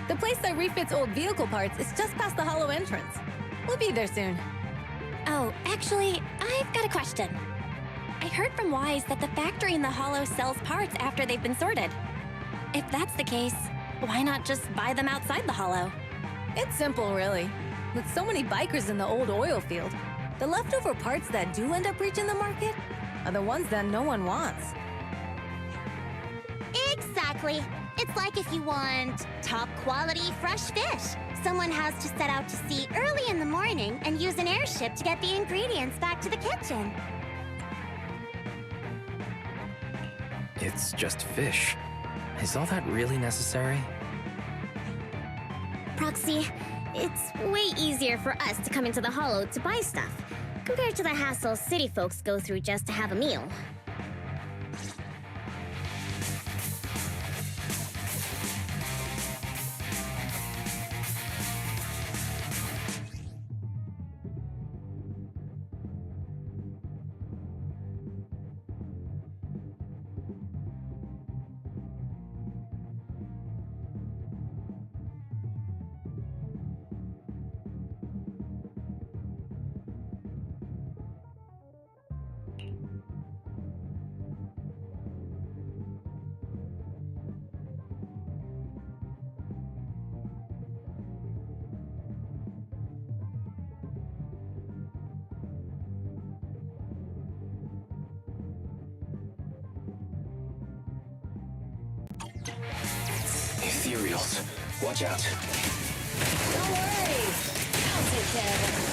The place that refits old vehicle parts is just past the hollow entrance. We'll be there soon. Oh, actually, I've got a question. I heard from Wise that the factory in the hollow sells parts after they've been sorted. If that's the case, why not just buy them outside the hollow? It's simple, really. With so many bikers in the old oil field, the leftover parts that do end up reaching the market are the ones that no one wants. Exactly. It's like if you want top quality fresh fish. Someone has to set out to sea early in the morning and use an airship to get the ingredients back to the kitchen. It's just fish. Is all that really necessary? Proxy, it's way easier for us to come into the hollow to buy stuff, compared to the hassle city folks go through just to have a meal. Ethereals. Watch out. Don't worry. I'll take care of it.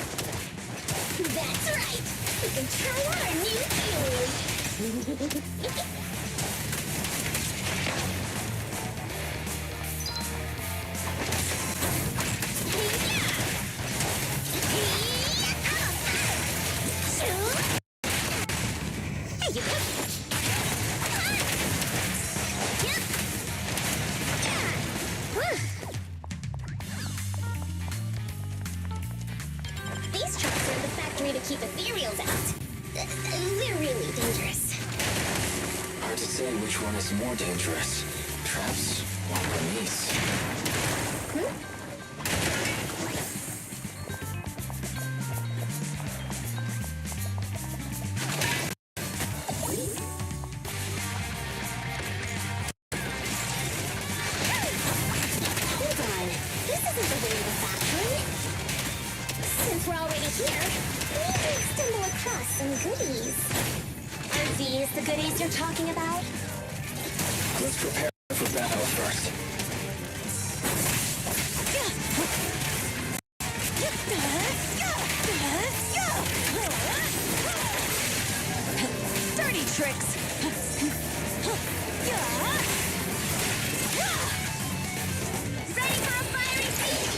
That's right! We can try out our new fuel! These trucks are in the factory to keep ethereals out. They're really dangerous. Hard to say which one is more dangerous. Traps or release. Hold on. This isn't the way to the factory. Since we're already here, maybe stumble across some goodies. Are these the goodies you're talking about? Let's prepare for battle first. Dirty tricks! Ready for a fiery feast!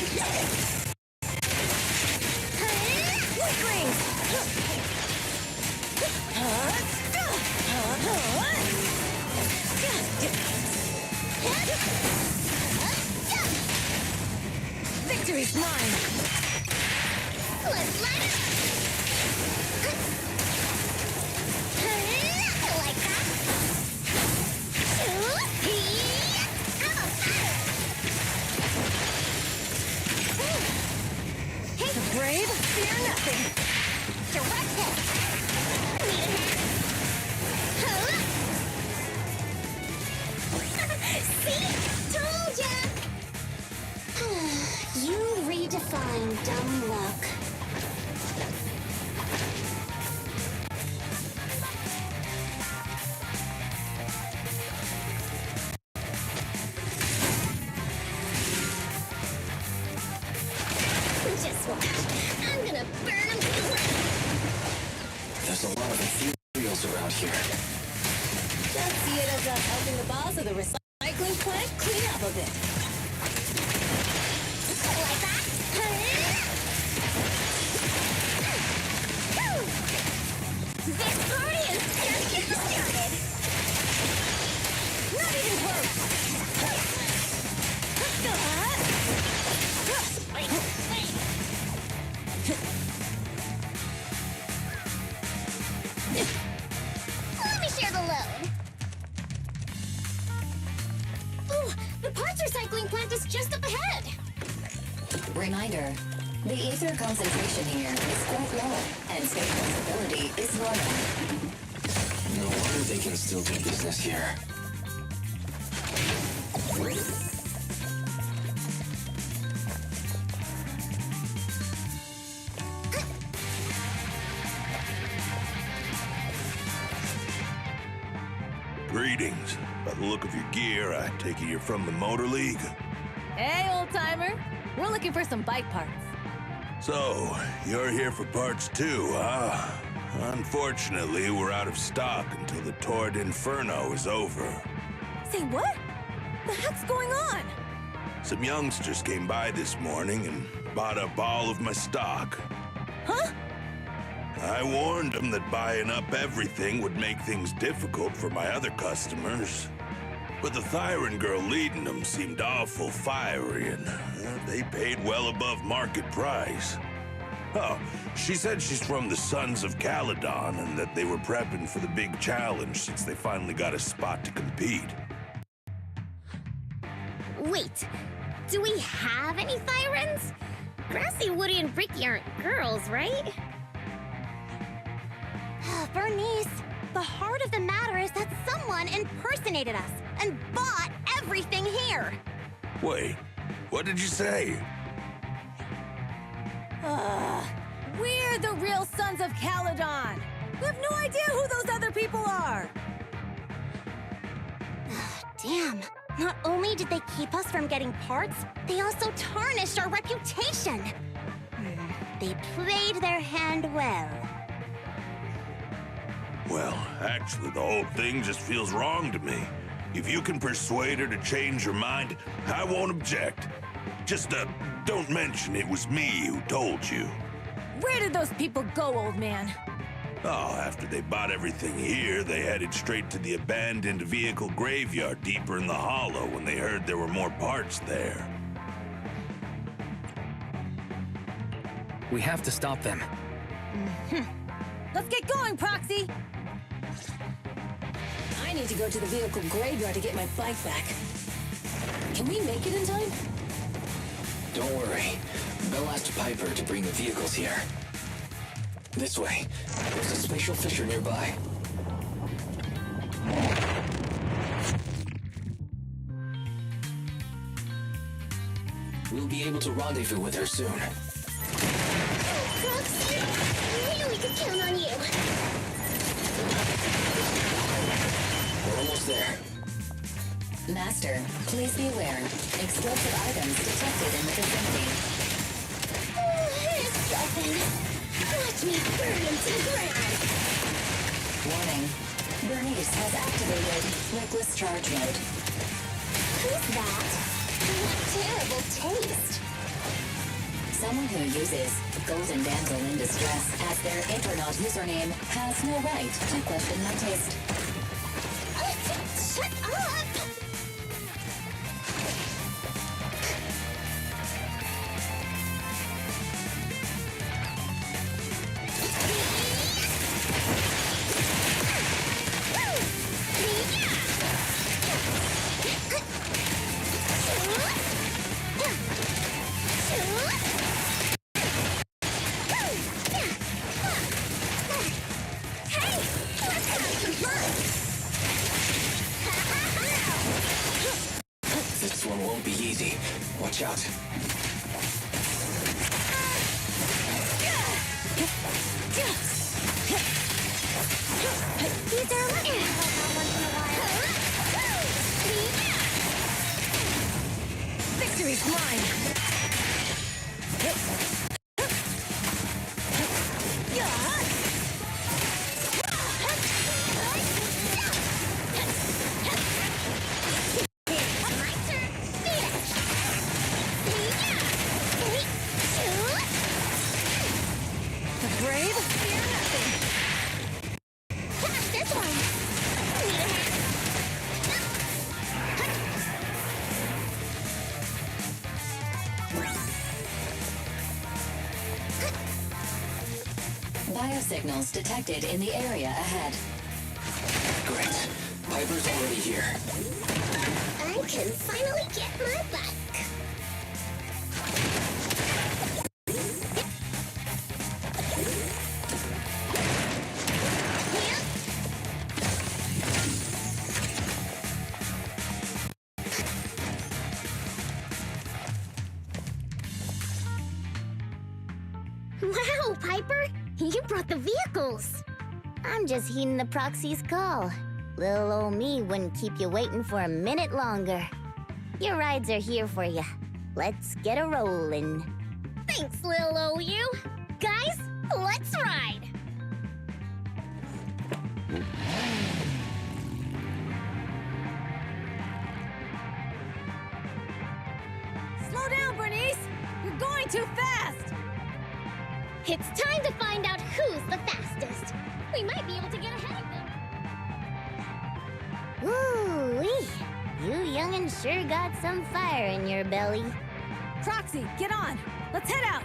Victory's mine! Let's light it! Like that? I'm a fire! Hey, The brave fear nothing! direct hit! Need a hand? See? Told ya! You redefine dumb luck. Just watch. I'm gonna burn them to the ground. There's a lot of ethereals around here. Just see it as us helping the boss of the recycling plant clean up a bit. Like that? This party is just getting started. Not even close! Let me share the load. The ether concentration here is quite low, and space stability is normal. No wonder they can still do business here. Greetings. By the look of your gear, I take it you're from the Motor League? Hey, old-timer. We're looking for some bike parts. So, you're here for parts too, huh? Unfortunately, we're out of stock until the Torrid Inferno is over. Say what? The heck's going on? Some youngsters came by this morning and bought up all of my stock. Huh? I warned them that buying up everything would make things difficult for my other customers. But the Thyron girl leading them seemed awful fiery, and they paid well above market price. Oh, she said she's from the Sons of Caledon and that they were prepping for the big challenge since they finally got a spot to compete. Wait, do we have any Thyrans? Grassy, Woody, and Bricky aren't girls, right? Bernice, the heart of the matter is that someone impersonated us and bought everything here. Wait, what did you say? We're the real Sons of Caledon. We have no idea who those other people are. Damn, not only did they keep us from getting parts, they also tarnished our reputation. They played their hand well. Well, actually, the whole thing just feels wrong to me. If you can persuade her to change her mind, I won't object. Just, don't mention it was me who told you. Where did those people go, old man? Oh, after they bought everything here, they headed straight to the abandoned vehicle graveyard deeper in the hollow when they heard there were more parts there. We have to stop them. Let's get going, Proxy! I need to go to the vehicle graveyard to get my bike back. Can we make it in time? Don't worry. Belle asked Piper to bring the vehicles here. This way. There's a spatial fissure nearby. We'll be able to rendezvous with her soon. Proxy, we knew we could count on you. We're almost there. Master, please be aware. Explosive items detected in the vicinity. It's nothing. Watch me burn into the ground. Warning. Bernice has activated reckless charge mode. Who's that? What terrible taste. Someone who uses Golden Damsel in Distress as their Intronaut username has no right to question my taste. Shut up! This one won't be easy. Watch out. These are lucky. Victory's mine! The brave fear nothing. Catch this one. Biosignals detected in the area ahead. Great. Piper's already here. I can finally get my bike. Wow, Piper! You brought the vehicles! I'm just heeding the proxy's call. Little old me wouldn't keep you waiting for a minute longer. Your rides are here for you. Let's get a rollin'. Thanks, little old you. Guys, let's ride! Slow down, Bernice! You're going too fast! It's time to find out who's the fastest. We might be able to get ahead of them. Ooh-wee. You young'uns sure got some fire in your belly. Proxy, get on! Let's head out!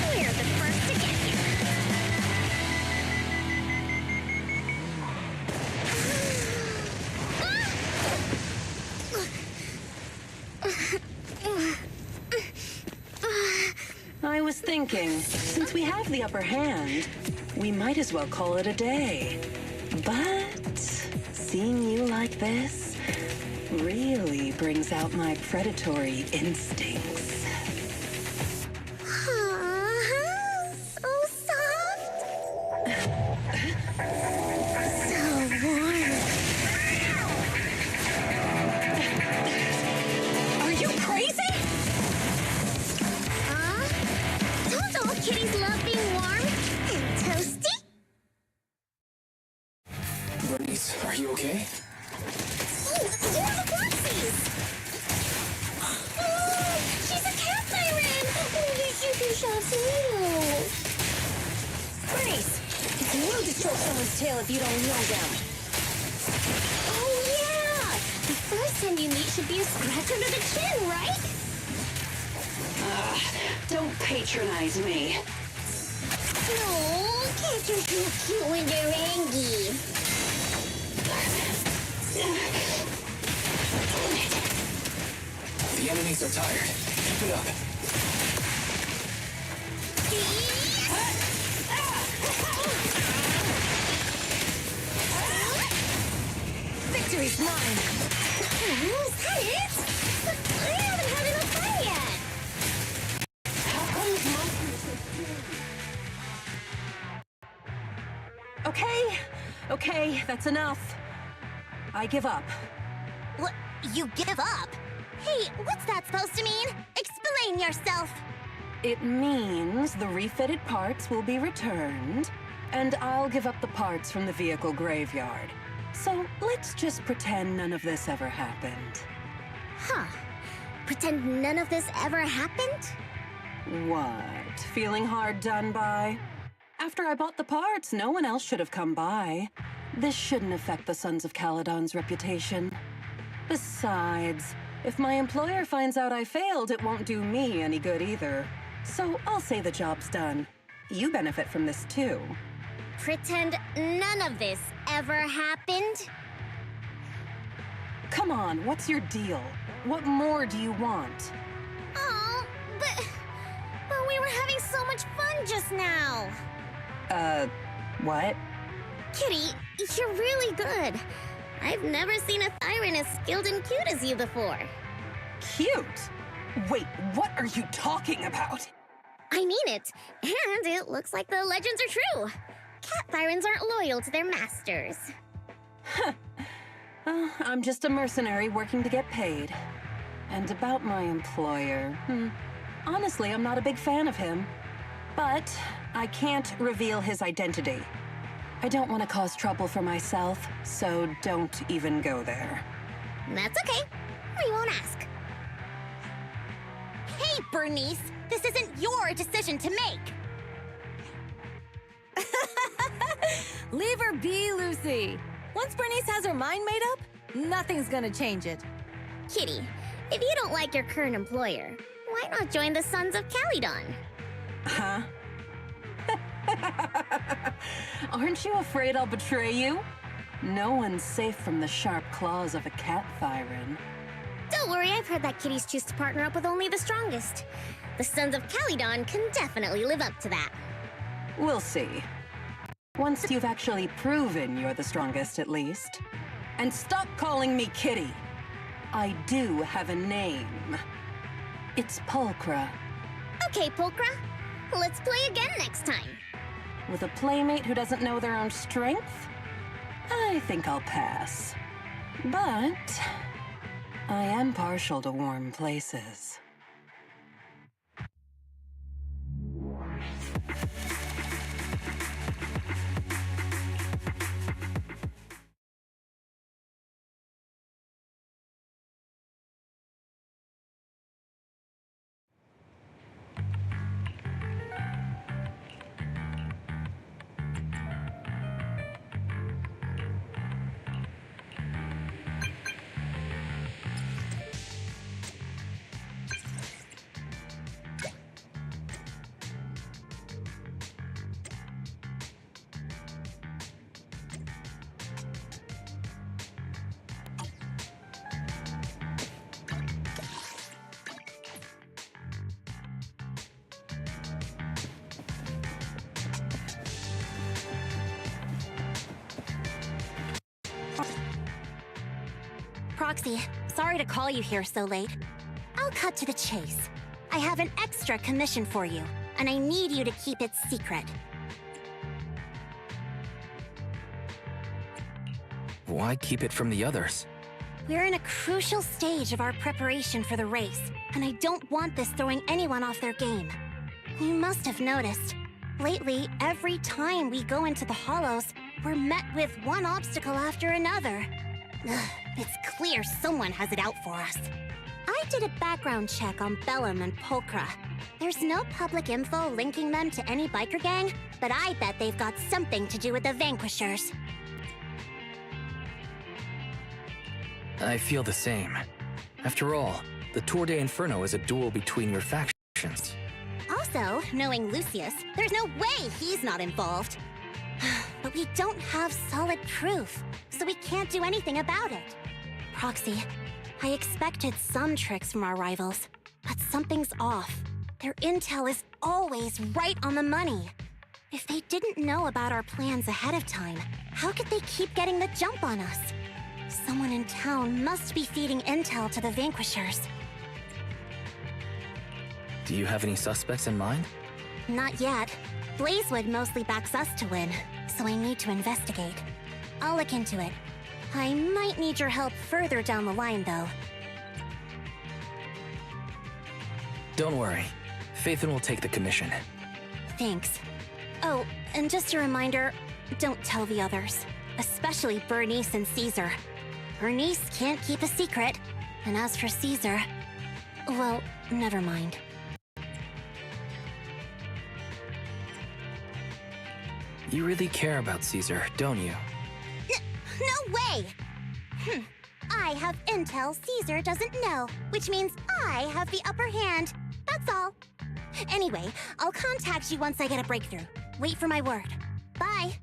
We're the first to get here. I was thinking, since we have the upper hand, we might as well call it a day. But seeing you like this really brings out my predatory instincts. So soft. So warm. Are you crazy? Don't all kitties love being warm and toasty? Bernice, are you okay? Oh, they're the Proxies! Oh, she's a cat siren! Oh, you can shove too. Bernice! It's rude to stroke someone's tail if you don't know them. Oh, yeah! The first time you meet should be a scratch under the chin, right? Don't patronize me. No, cats are so cute when they're angry. The enemies are tired. Keep it up. Victory's mine! Oh, is that it? But I haven't had enough fun yet. Okay, that's enough. I give up. What? You give up? Hey, what's that supposed to mean? Explain yourself. It means the refitted parts will be returned, and I'll give up the parts from the vehicle graveyard. So let's just pretend none of this ever happened. Huh. Pretend none of this ever happened? What? Feeling hard done by? After I bought the parts, no one else should have come by. This shouldn't affect the Sons of Caledon's reputation. Besides, if my employer finds out I failed, it won't do me any good either. So I'll say the job's done. You benefit from this too. Pretend none of this ever happened? Come on, what's your deal? What more do you want? Oh, but we were having so much fun just now. What? Kitty, you're really good. I've never seen a Thyran as skilled and cute as you before. Cute? Wait, what are you talking about? I mean it, and it looks like the legends are true. Cat Thyrans aren't loyal to their masters. I'm just a mercenary working to get paid. And about my employer, honestly, I'm not a big fan of him. But I can't reveal his identity. I don't want to cause trouble for myself, so don't even go there. That's okay. We won't ask. Hey, Bernice! This isn't your decision to make! Leave her be, Lucy! Once Bernice has her mind made up, nothing's gonna change it. Kitty, if you don't like your current employer, why not join the Sons of Caledon? Huh? Aren't you afraid I'll betray you? No one's safe from the sharp claws of a cat Thyran. Don't worry, I've heard that kitties choose to partner up with only the strongest. The Sons of Caledon can definitely live up to that. We'll see. Once you've actually proven you're the strongest, at least. And stop calling me Kitty. I do have a name. It's Pulchra. Okay, Pulchra. Let's play again next time. With a playmate who doesn't know their own strength? I think I'll pass. But I am partial to warm places. Proxy, sorry to call you here so late. I'll cut to the chase. I have an extra commission for you, and I need you to keep it secret. Why keep it from the others? We're in a crucial stage of our preparation for the race, and I don't want this throwing anyone off their game. You must have noticed. Lately, every time we go into the Hollows, we're met with one obstacle after another. Ugh, it's clear someone has it out for us. I did a background check on Bellum and Pulchra. There's no public info linking them to any biker gang, but I bet they've got something to do with the Vanquishers. I feel the same. After all, the Tour de Inferno is a duel between your factions. Also, knowing Lucius, there's no way he's not involved. But we don't have solid proof, so we can't do anything about it. Proxy, I expected some tricks from our rivals, but something's off. Their intel is always right on the money. If they didn't know about our plans ahead of time, how could they keep getting the jump on us? Someone in town must be feeding intel to the Vanquishers. Do you have any suspects in mind? Not yet. Blazewood mostly backs us to win, so I need to investigate. I'll look into it. I might need your help further down the line, though. Don't worry. Phaethon will take the commission. Thanks. Oh, and just a reminder, don't tell the others. Especially Bernice and Caesar. Bernice can't keep a secret. And as for Caesar... well, never mind. You really care about Caesar, don't you? No way! I have intel Caesar doesn't know, which means I have the upper hand. That's all. Anyway, I'll contact you once I get a breakthrough. Wait for my word. Bye.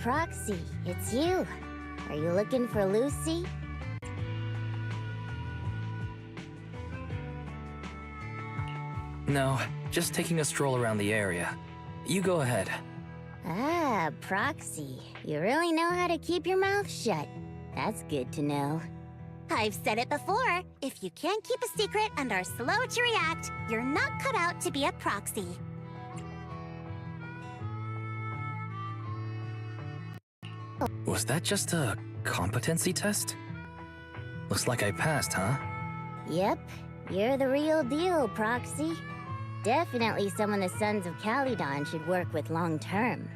Proxy, it's you. Are you looking for Lucy? No, just taking a stroll around the area. You go ahead. Ah, Proxy. You really know how to keep your mouth shut. That's good to know. I've said it before. If you can't keep a secret and are slow to react, you're not cut out to be a proxy. Was that just a competency test? Looks like I passed, huh? Yep, you're the real deal, Proxy. Definitely someone the Sons of Caledon should work with long term.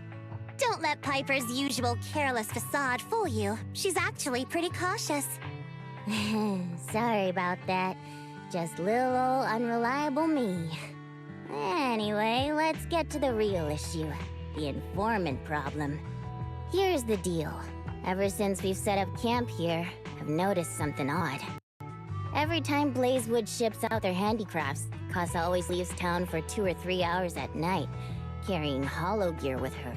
Don't let Piper's usual careless facade fool you. She's actually pretty cautious. Sorry about that. Just little old unreliable me. Anyway, let's get to the real issue. The informant problem. Here's the deal. Ever since we've set up camp here, I've noticed something odd. Every time Blazewood ships out their handicrafts, Casa always leaves town for 2 or 3 hours at night, carrying hollow gear with her.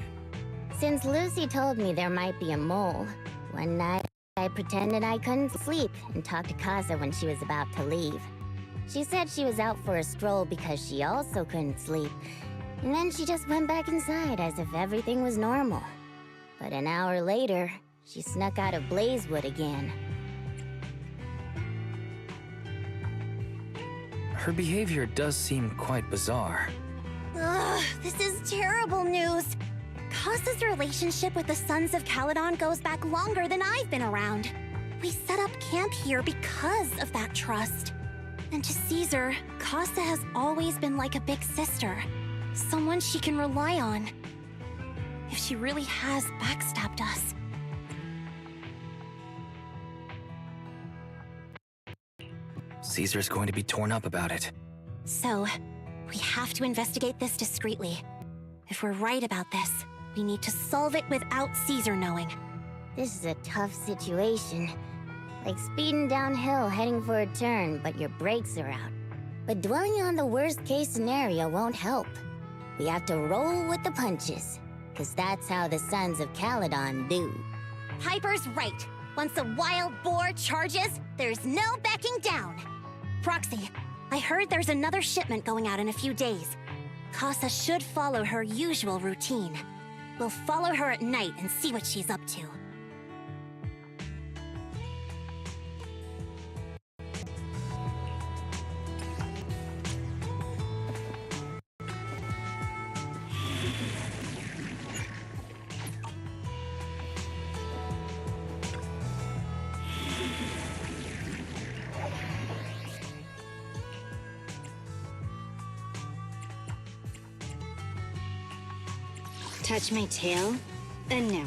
Since Lucy told me there might be a mole, one night I pretended I couldn't sleep and talked to Casa when she was about to leave. She said she was out for a stroll because she also couldn't sleep, and then she just went back inside as if everything was normal. But an hour later, she snuck out of Blazewood again. Her behavior does seem quite bizarre. Ugh, this is terrible news. Casa's relationship with the Sons of Caledon goes back longer than I've been around. We set up camp here because of that trust. And to Caesar, Casa has always been like a big sister. Someone she can rely on. If she really has backstabbed us. Caesar's going to be torn up about it. So, we have to investigate this discreetly. If we're right about this, we need to solve it without Caesar knowing. This is a tough situation. Like speeding downhill heading for a turn, but your brakes are out. But dwelling on the worst-case scenario won't help. We have to roll with the punches, because that's how the Sons of Caledon do. Piper's right. Once a wild boar charges, there's no backing down. Proxy, I heard there's another shipment going out in a few days. Casa should follow her usual routine. We'll follow her at night and see what she's up to. Touch my tail, and now.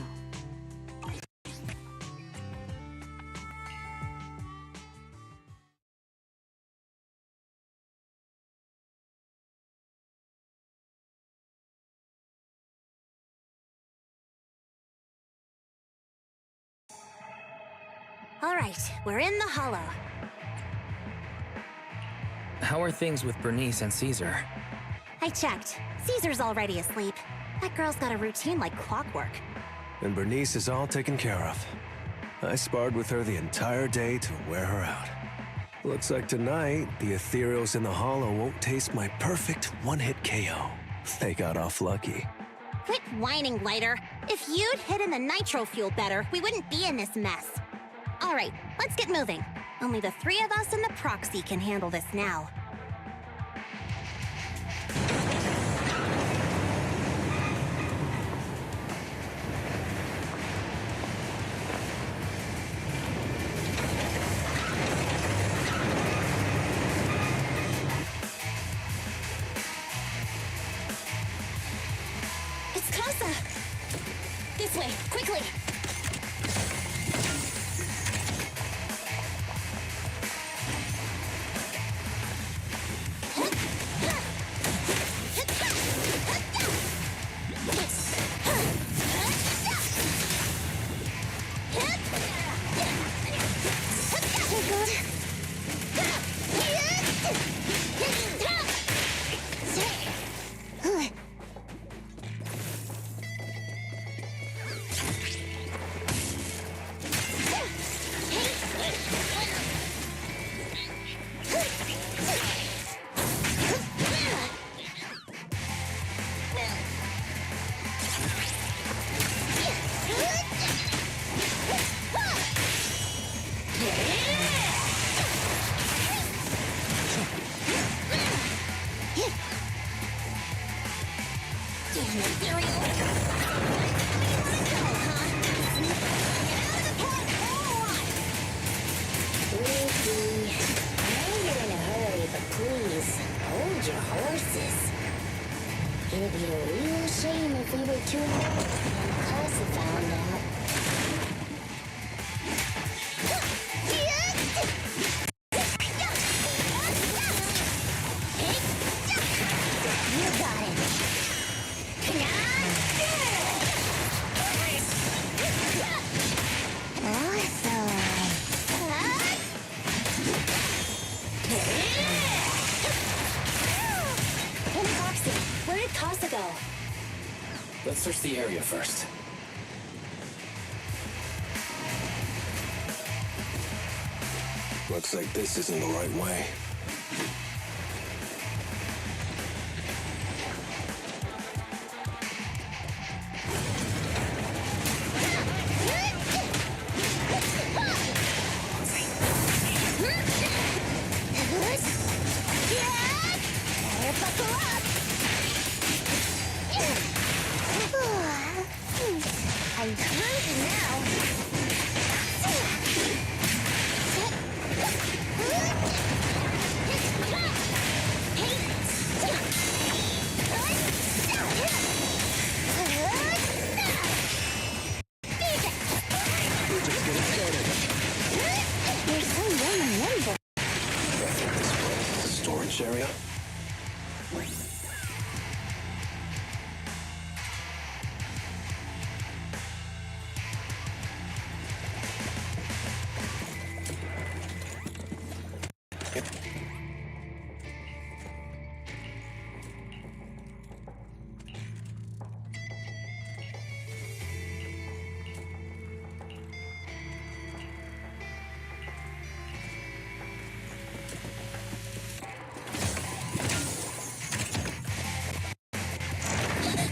All right, we're in the hollow. How are things with Bernice and Caesar? I checked. Caesar's already asleep. That girl's got a routine like clockwork. And Bernice is all taken care of. I sparred with her the entire day to wear her out. Looks like tonight, the ethereals in the hollow won't taste my perfect one-hit KO. They got off lucky. Quit whining, Lighter. If you'd hidden the nitro fuel better, we wouldn't be in this mess. All right, let's get moving. Only the 3 of us and the proxy can handle this now. It's Casa! This way, quickly! Let's search the area first. Looks like this isn't the right way. Buckle up! I'm cruising now. We're just getting started. You're so young and nimble. Storage area?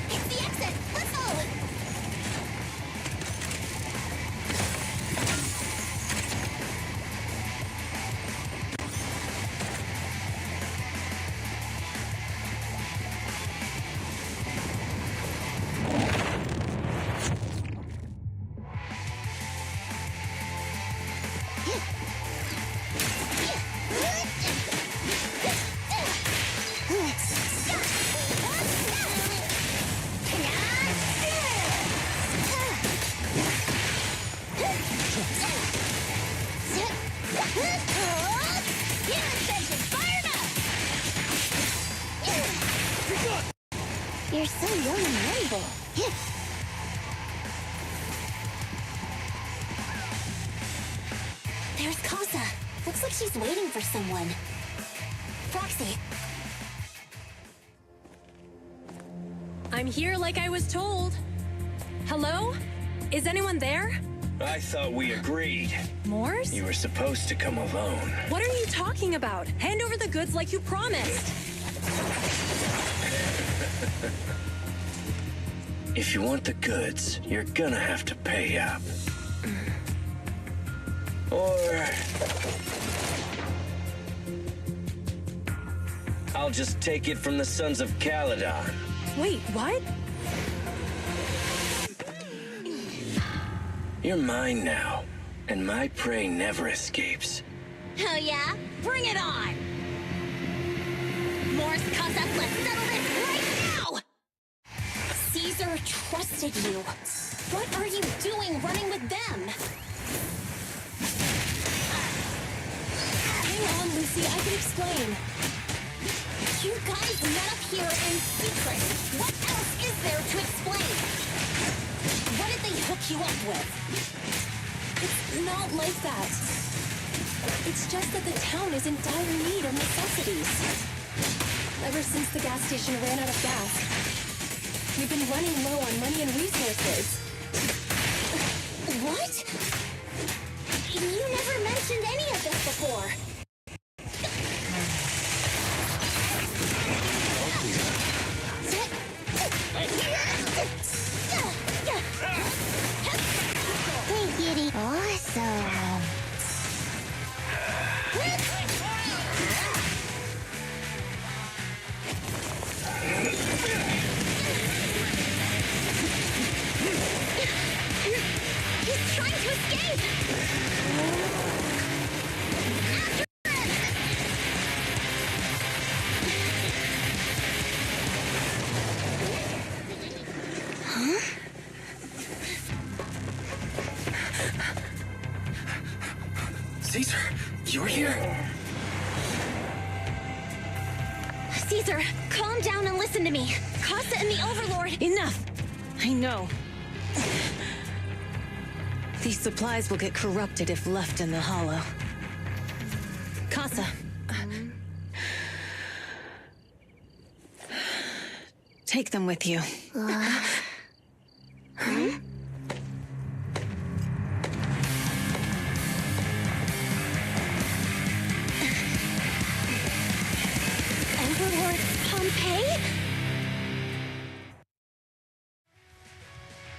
It's the exit! Let's go! You're so young and nimble. There's Casa. Looks like she's waiting for someone. Proxy. I'm here like I was told. Hello? Is anyone there? I thought we agreed. Morse? You were supposed to come alone. What are you talking about? Hand over the goods like you promised. If you want the goods, you're gonna have to pay up. Or... I'll just take it from the Sons of Caledon. Wait, what? You're mine now, and my prey never escapes. Oh yeah? Bring it on! Morse, Casa, let's settle this right now! Caesar trusted you. What are you doing running with them? Hang on, Lucy, I can explain. You guys met up here in secret. What else is there to explain? What did they hook you up with? It's not like that. It's just that the town is in dire need of necessities. Ever since the gas station ran out of gas, we've been running low on money and resources. What? You never mentioned any of this before. Take it awesome. He's trying to escape! Caesar, you're here? Caesar, calm down and listen to me. Casa and the Overlord... Enough! I know. These supplies will get corrupted if left in the hollow. Casa. Take them with you. Overlord Pompeii?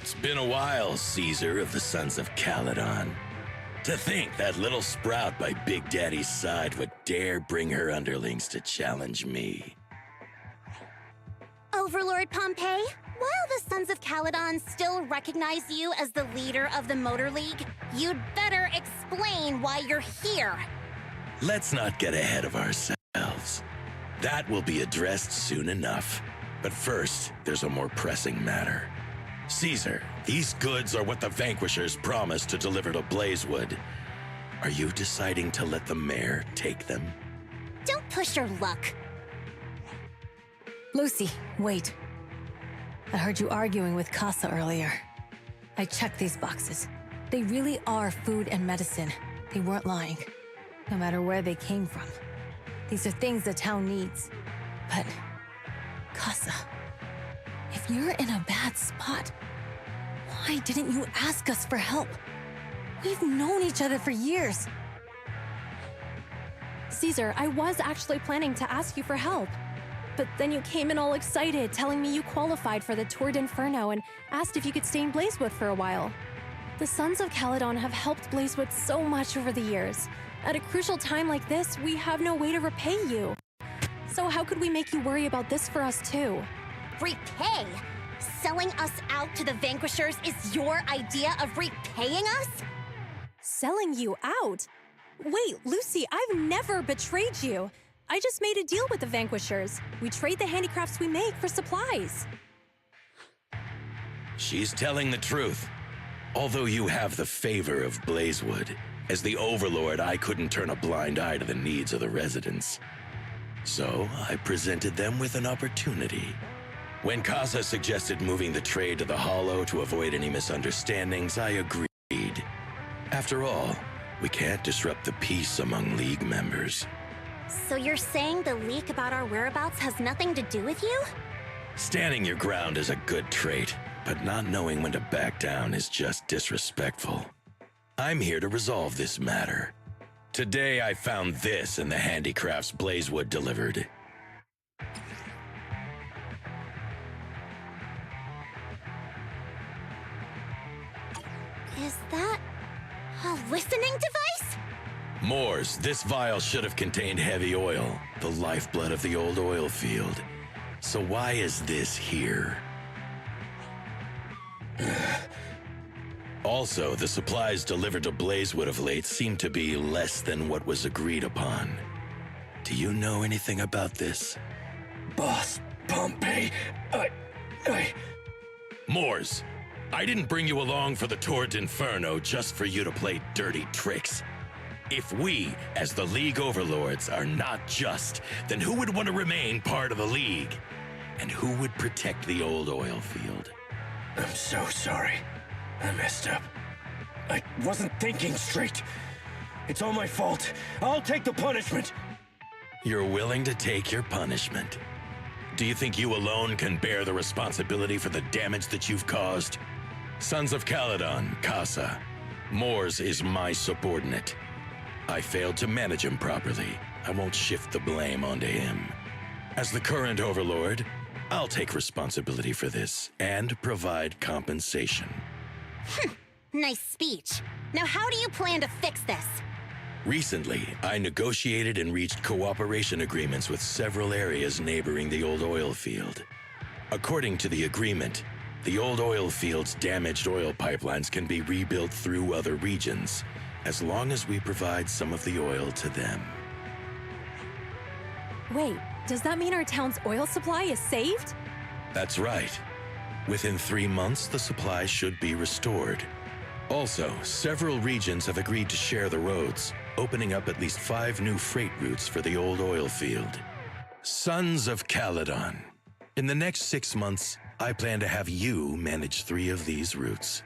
It's been a while, Caesar of the Sons of Caledon. To think that little sprout by Big Daddy's side would dare bring her underlings to challenge me. Overlord Pompeii, while the Sons of Caledon still recognize you as the leader of the Motor League, you'd better explain why you're here. Let's not get ahead of ourselves. That will be addressed soon enough. But first, there's a more pressing matter. Caesar, these goods are what the Vanquishers promised to deliver to Blazewood. Are you deciding to let the mayor take them? Don't push your luck. Lucy, wait. I heard you arguing with Casa earlier. I checked these boxes. They really are food and medicine. They weren't lying, no matter where they came from. These are things the town needs. But, Casa, if you're in a bad spot, why didn't you ask us for help? We've known each other for years. Caesar, I was actually planning to ask you for help. But then you came in all excited, telling me you qualified for the Tour d'Inferno and asked if you could stay in Blazewood for a while. The Sons of Caledon have helped Blazewood so much over the years. At a crucial time like this, we have no way to repay you. So how could we make you worry about this for us too? Repay? Selling us out to the Vanquishers is your idea of repaying us? Selling you out? Wait, Lucy, I've never betrayed you. I just made a deal with the Vanquishers. We trade the handicrafts we make for supplies. She's telling the truth. Although you have the favor of Blazewood, as the Overlord, I couldn't turn a blind eye to the needs of the residents. So I presented them with an opportunity. When Casa suggested moving the trade to the Hollow to avoid any misunderstandings, I agreed. After all, we can't disrupt the peace among League members. So you're saying the leak about our whereabouts has nothing to do with you? Standing your ground is a good trait, but not knowing when to back down is just disrespectful. I'm here to resolve this matter. Today I found this in the handicrafts Blazewood delivered. Is that a listening device? Moors, this vial should have contained heavy oil, the lifeblood of the old oil field. So why is this here? Also, the supplies delivered to Blazewood of late seem to be less than what was agreed upon. Do you know anything about this? Boss, Pompeii, Moors, I didn't bring you along for the Tour d'Inferno just for you to play dirty tricks. If we, as the League Overlords, are not just, then who would want to remain part of the League? And who would protect the old oil field? I'm so sorry. I messed up. I wasn't thinking straight. It's all my fault. I'll take the punishment. You're willing to take your punishment. Do you think you alone can bear the responsibility for the damage that you've caused? Sons of Caledon, Casa. Moors is my subordinate. I failed to manage him properly. I won't shift the blame onto him. As the current Overlord, I'll take responsibility for this and provide compensation. Nice speech. Now how do you plan to fix this? Recently, I negotiated and reached cooperation agreements with several areas neighboring the old oil field. According to the agreement, the old oil field's damaged oil pipelines can be rebuilt through other regions, as long as we provide some of the oil to them. Wait, does that mean our town's oil supply is saved? That's right. Within 3 months, the supply should be restored. Also, several regions have agreed to share the roads, opening up at least 5 new freight routes for the old oil field. Sons of Caledon. In the next 6 months, I plan to have you manage 3 of these routes.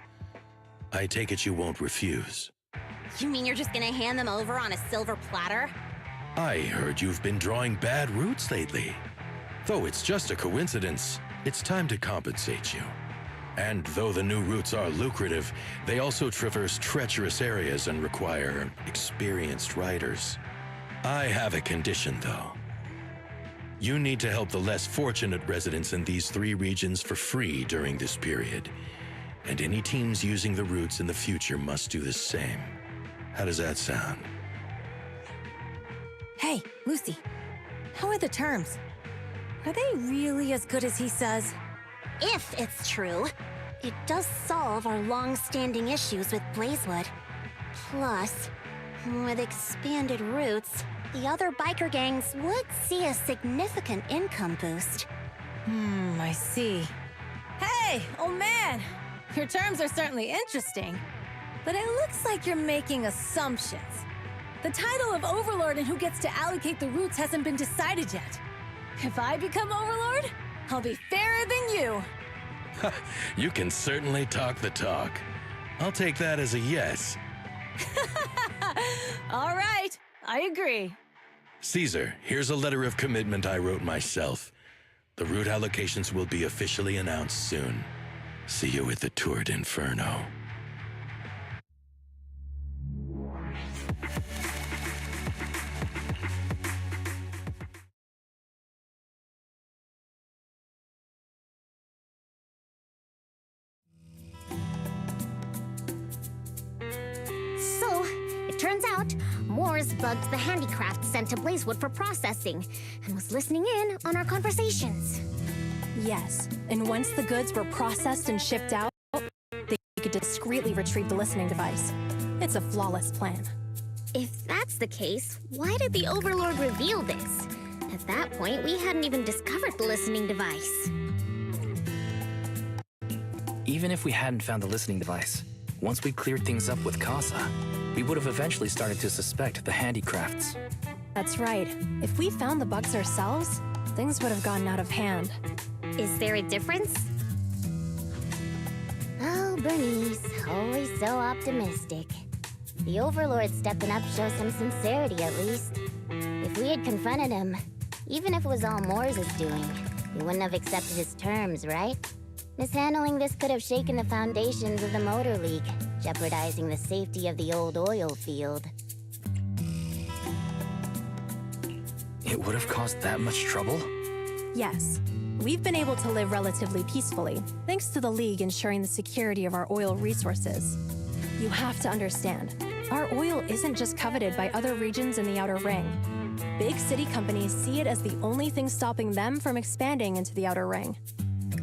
I take it you won't refuse. You mean you're just gonna hand them over on a silver platter? I heard you've been drawing bad routes lately. Though it's just a coincidence, it's time to compensate you. And though the new routes are lucrative, they also traverse treacherous areas and require experienced riders. I have a condition, though. You need to help the less fortunate residents in these 3 regions for free during this period. And any teams using the routes in the future must do the same. How does that sound? Hey, Lucy. How are the terms? Are they really as good as he says? If it's true, it does solve our long-standing issues with Blazewood. Plus, with expanded routes, the other biker gangs would see a significant income boost. I see. Hey, old man! Your terms are certainly interesting, but it looks like you're making assumptions. The title of Overlord and who gets to allocate the routes hasn't been decided yet. If I become Overlord, I'll be fairer than you. You can certainly talk the talk. I'll take that as a yes. All right, I agree. Caesar, here's a letter of commitment I wrote myself. The route allocations will be officially announced soon. See you at the Tour d'Inferno. So, it turns out, Moores bugged the handicraft sent to Blazewood for processing, and was listening in on our conversations. Yes, and once the goods were processed and shipped out, they could discreetly retrieve the listening device. It's a flawless plan. If that's the case, why did the Overlord reveal this? At that point, we hadn't even discovered the listening device. Even if we hadn't found the listening device, once we cleared things up with Casa, we would have eventually started to suspect the handicrafts. That's right. If we found the bugs ourselves, things would have gotten out of hand. Is there a difference? Oh, Bernice, always so optimistic. The Overlord stepping up shows some sincerity, at least. If we had confronted him, even if it was all Moores' doing, we wouldn't have accepted his terms, right? Mishandling this could have shaken the foundations of the Motor League, jeopardizing the safety of the old oil field. It would have caused that much trouble? Yes. We've been able to live relatively peacefully, thanks to the League ensuring the security of our oil resources. You have to understand, our oil isn't just coveted by other regions in the Outer Ring. Big city companies see it as the only thing stopping them from expanding into the Outer Ring.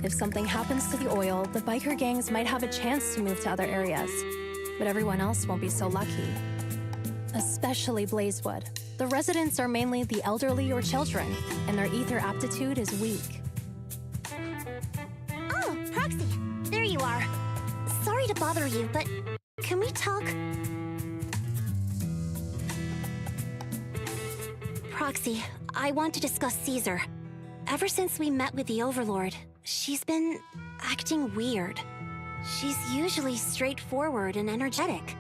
If something happens to the oil, the biker gangs might have a chance to move to other areas, but everyone else won't be so lucky. Especially Blazewood. The residents are mainly the elderly or children, and their ether aptitude is weak. Oh, Proxy, there you are. Sorry to bother you, but can we talk? Proxy, I want to discuss Caesar. Ever since we met with the Overlord, she's been acting weird. She's usually straightforward and energetic.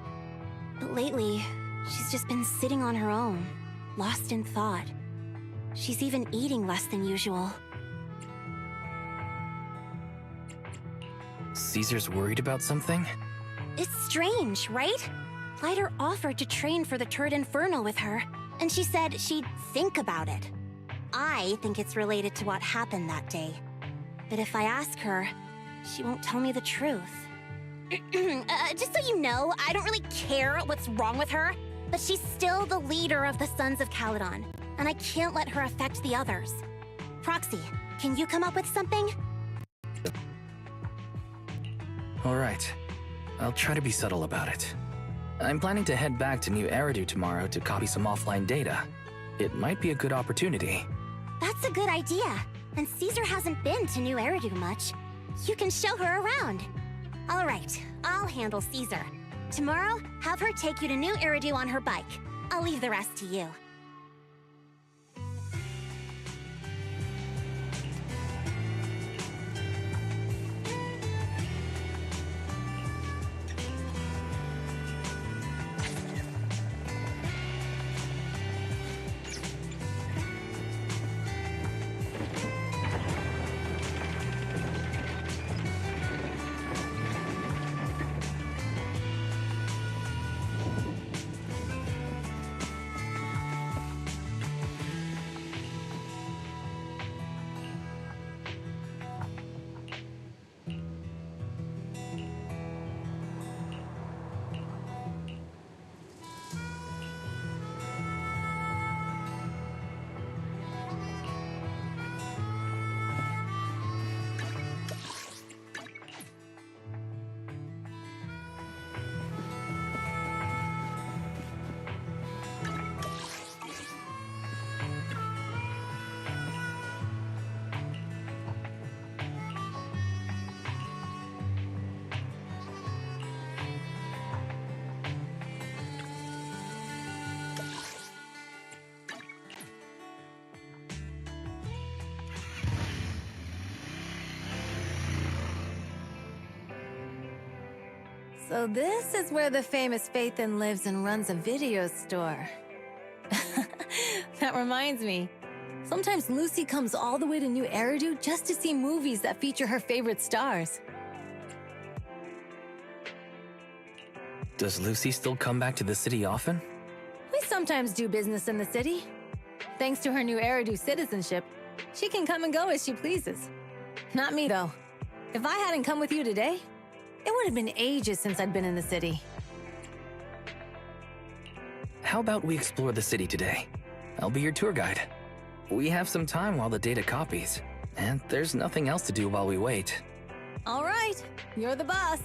But lately, she's just been sitting on her own, lost in thought. She's even eating less than usual. Caesar's worried about something? It's strange, right? Lighter offered to train for the Tour d'Inferno with her, and she said she'd think about it. I think it's related to what happened that day. But if I ask her, she won't tell me the truth. Just so you know, I don't really care what's wrong with her, but she's still the leader of the Sons of Caledon, and I can't let her affect the others. Proxy, can you come up with something? All right. I'll try to be subtle about it. I'm planning to head back to New Eridu tomorrow to copy some offline data. It might be a good opportunity. That's a good idea. And Caesar hasn't been to New Eridu much. You can show her around. All right, I'll handle Caesar. Tomorrow, have her take you to New Eridu on her bike. I'll leave the rest to you. So this is where the famous Phaethon lives and runs a video store. That reminds me. Sometimes Lucy comes all the way to New Eridu just to see movies that feature her favorite stars. Does Lucy still come back to the city often? We sometimes do business in the city. Thanks to her New Eridu citizenship, she can come and go as she pleases. Not me, though. If I hadn't come with you today, it would have been ages since I'd been in the city. How about we explore the city today? I'll be your tour guide. We have some time while the data copies, and there's nothing else to do while we wait. All right, you're the boss.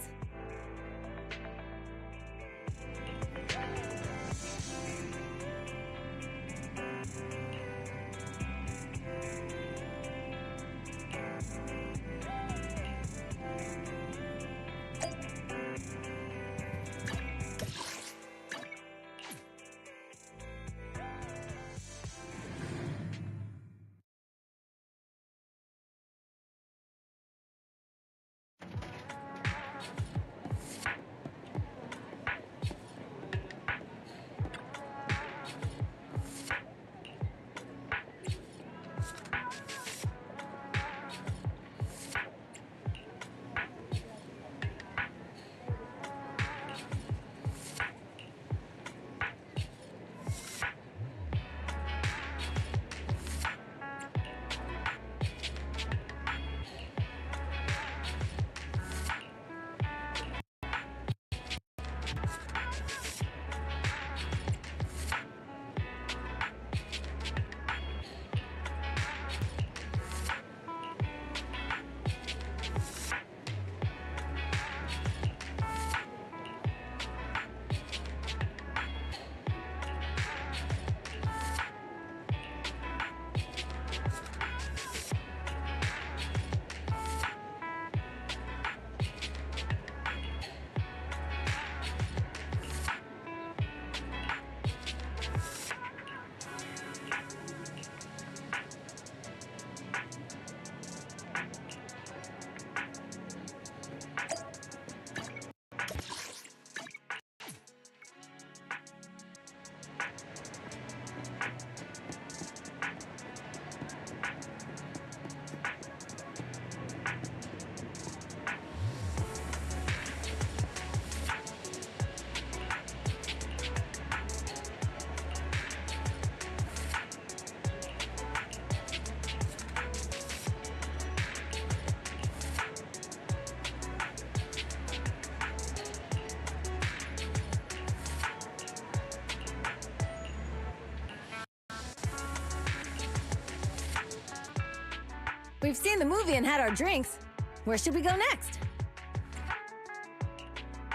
We've seen the movie and had our drinks. Where should we go next?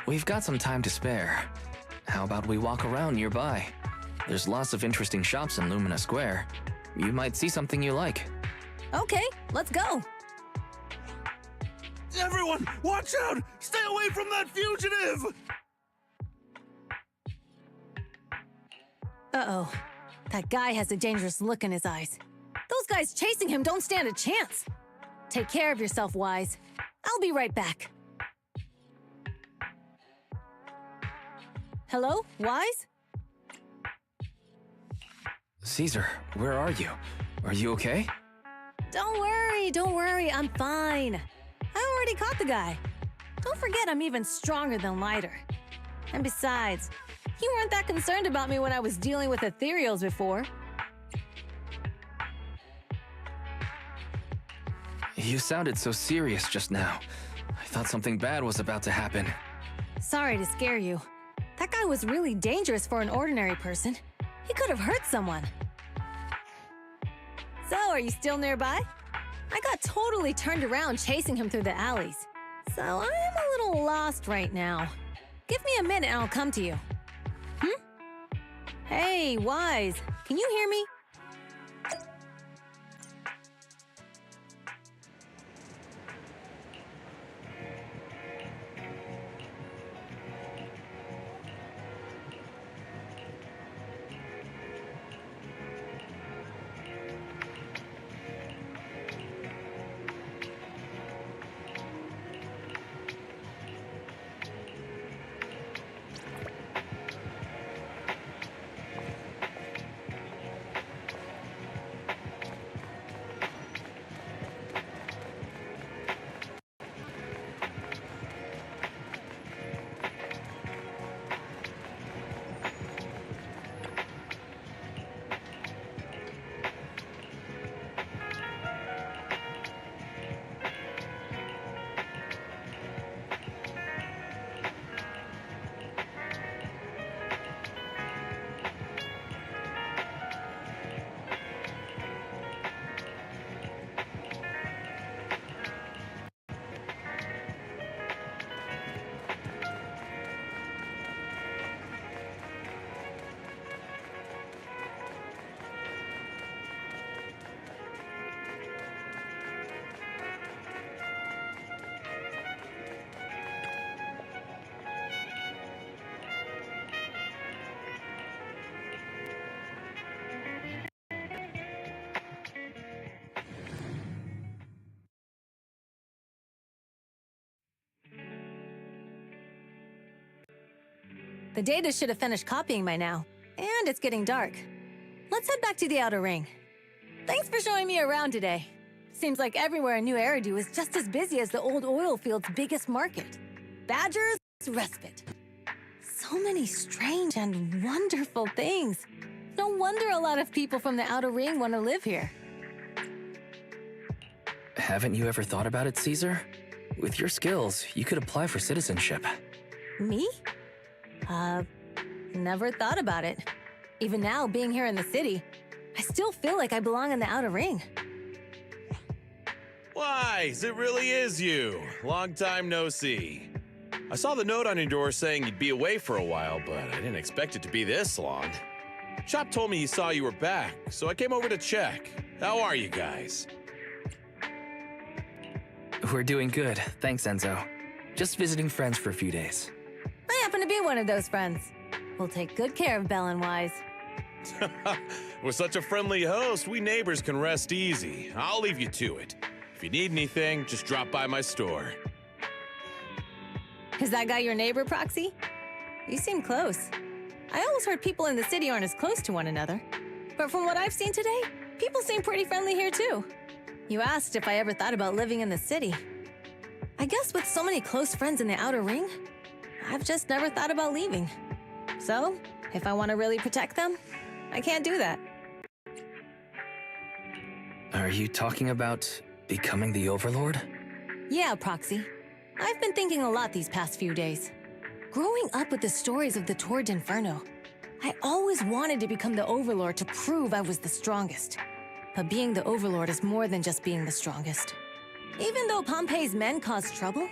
We've got some time to spare. How about we walk around nearby? There's lots of interesting shops in Lumina Square. You might see something you like. Okay, let's go. Everyone, watch out! Stay away from that fugitive! Uh-oh. That guy has a dangerous look in his eyes. Those guys chasing him don't stand a chance. Take care of yourself, Wise. I'll be right back. Hello, Wise? Caesar, where are you? Are you okay? Don't worry, I'm fine. I already caught the guy. Don't forget I'm even stronger than Lighter. And besides, you weren't that concerned about me when I was dealing with ethereals before. You sounded so serious just now. I thought something bad was about to happen. Sorry to scare you. That guy was really dangerous for an ordinary person. He could have hurt someone. So, are you still nearby? I got totally turned around chasing him through the alleys. So, I'm a little lost right now. Give me a minute and I'll come to you. Hey, Wise, can you hear me? The data should have finished copying by now. And it's getting dark. Let's head back to the Outer Ring. Thanks for showing me around today. Seems like everywhere in New Eridu is just as busy as the old oil field's biggest market. Badger's Respite. So many strange and wonderful things. No wonder a lot of people from the Outer Ring want to live here. Haven't you ever thought about it, Caesar? With your skills, you could apply for citizenship. Me? Never thought about it. Even now, being here in the city, I still feel like I belong in the Outer Ring. Wise, it really is you. Long time no see. I saw the note on your door saying you'd be away for a while, but I didn't expect it to be this long. Chop told me he saw you were back, so I came over to check. How are you guys? We're doing good, thanks, Enzo. Just visiting friends for a few days. I happen to be one of those friends. We'll take good care of Belle and Wise. With such a friendly host, we neighbors can rest easy. I'll leave you to it. If you need anything, just drop by my store. Is that guy your neighbor, Proxy? You seem close. I always heard people in the city aren't as close to one another. But from what I've seen today, people seem pretty friendly here too. You asked if I ever thought about living in the city. I guess with so many close friends in the Outer Ring, I've just never thought about leaving. So, if I want to really protect them, I can't do that. Are you talking about becoming the Overlord? Yeah, Proxy. I've been thinking a lot these past few days. Growing up with the stories of the Tour d'Inferno, I always wanted to become the Overlord to prove I was the strongest. But being the Overlord is more than just being the strongest. Even though Pompey's men caused trouble,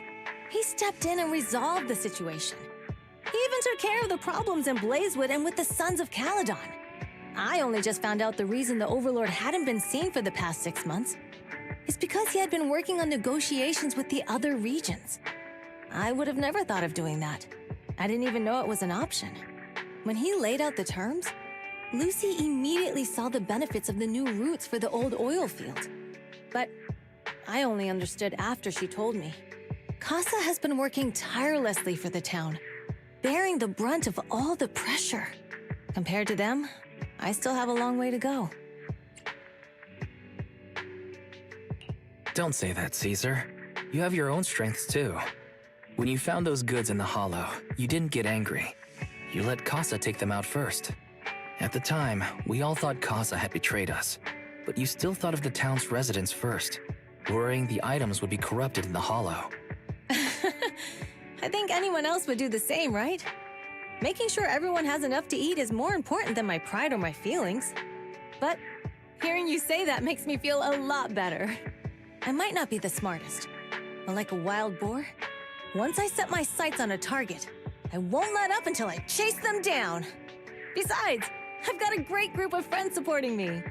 he stepped in and resolved the situation. He even took care of the problems in Blazewood and with the Sons of Caledon. I only just found out the reason the Overlord hadn't been seen for the past 6 months is because he had been working on negotiations with the other regions. I would have never thought of doing that. I didn't even know it was an option. When he laid out the terms, Lucy immediately saw the benefits of the new routes for the old oil field. But I only understood after she told me. Casa has been working tirelessly for the town, bearing the brunt of all the pressure. Compared to them, I still have a long way to go. Don't say that, Caesar. You have your own strengths too. When you found those goods in the hollow, you didn't get angry. You let Casa take them out first. At the time, we all thought Casa had betrayed us, but you still thought of the town's residents first, worrying the items would be corrupted in the hollow. I think anyone else would do the same, right? Making sure everyone has enough to eat is more important than my pride or my feelings. But hearing you say that makes me feel a lot better. I might not be the smartest, but like a wild boar, once I set my sights on a target, I won't let up until I chase them down. Besides, I've got a great group of friends supporting me.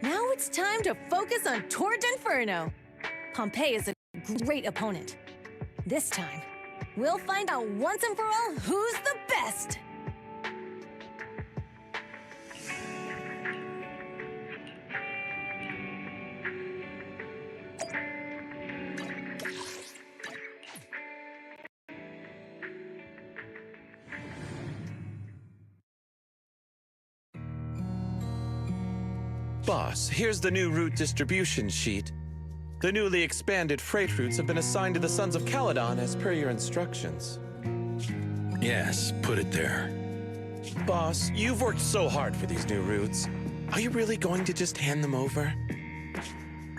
Now it's time to focus on Tour d'Inferno. Pompey is a great opponent. This time, we'll find out once and for all who's the best. Boss, here's the new route distribution sheet. The newly expanded freight routes have been assigned to the Sons of Caledon as per your instructions. Yes, put it there. Boss, you've worked so hard for these new routes. Are you really going to just hand them over?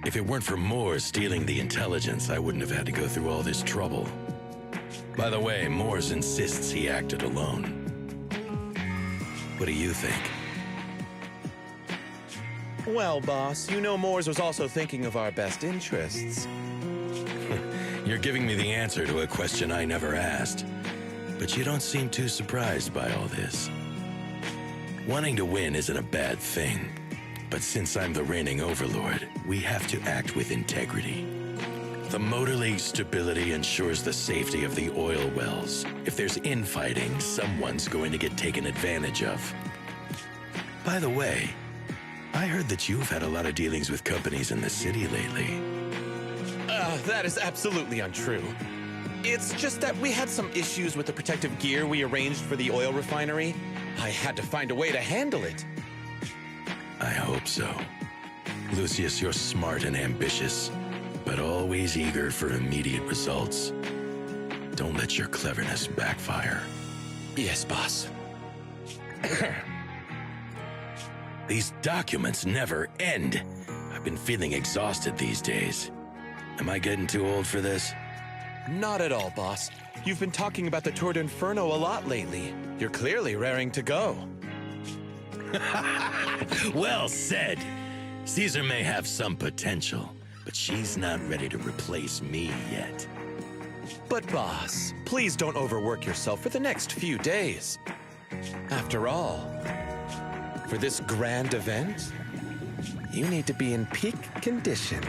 If it weren't for Moores stealing the intelligence, I wouldn't have had to go through all this trouble. By the way, Moores insists he acted alone. What do you think? Well, boss, you know Moores was also thinking of our best interests. You're giving me the answer to a question I never asked. But you don't seem too surprised by all this. Wanting to win isn't a bad thing. But since I'm the reigning overlord, we have to act with integrity. The Motor League's stability ensures the safety of the oil wells. If there's infighting, someone's going to get taken advantage of. By the way, I heard that you've had a lot of dealings with companies in the city lately. That is absolutely untrue. It's just that we had some issues with the protective gear we arranged for the oil refinery. I had to find a way to handle it. I hope so. Lucius, you're smart and ambitious, but always eager for immediate results. Don't let your cleverness backfire. Yes, boss. These documents never end. I've been feeling exhausted these days. Am I getting too old for this? Not at all, boss. You've been talking about the Tour d'Inferno a lot lately. You're clearly raring to go. Well said. Caesar may have some potential, but she's not ready to replace me yet. But boss, please don't overwork yourself for the next few days. After all, for this grand event, you need to be in peak condition.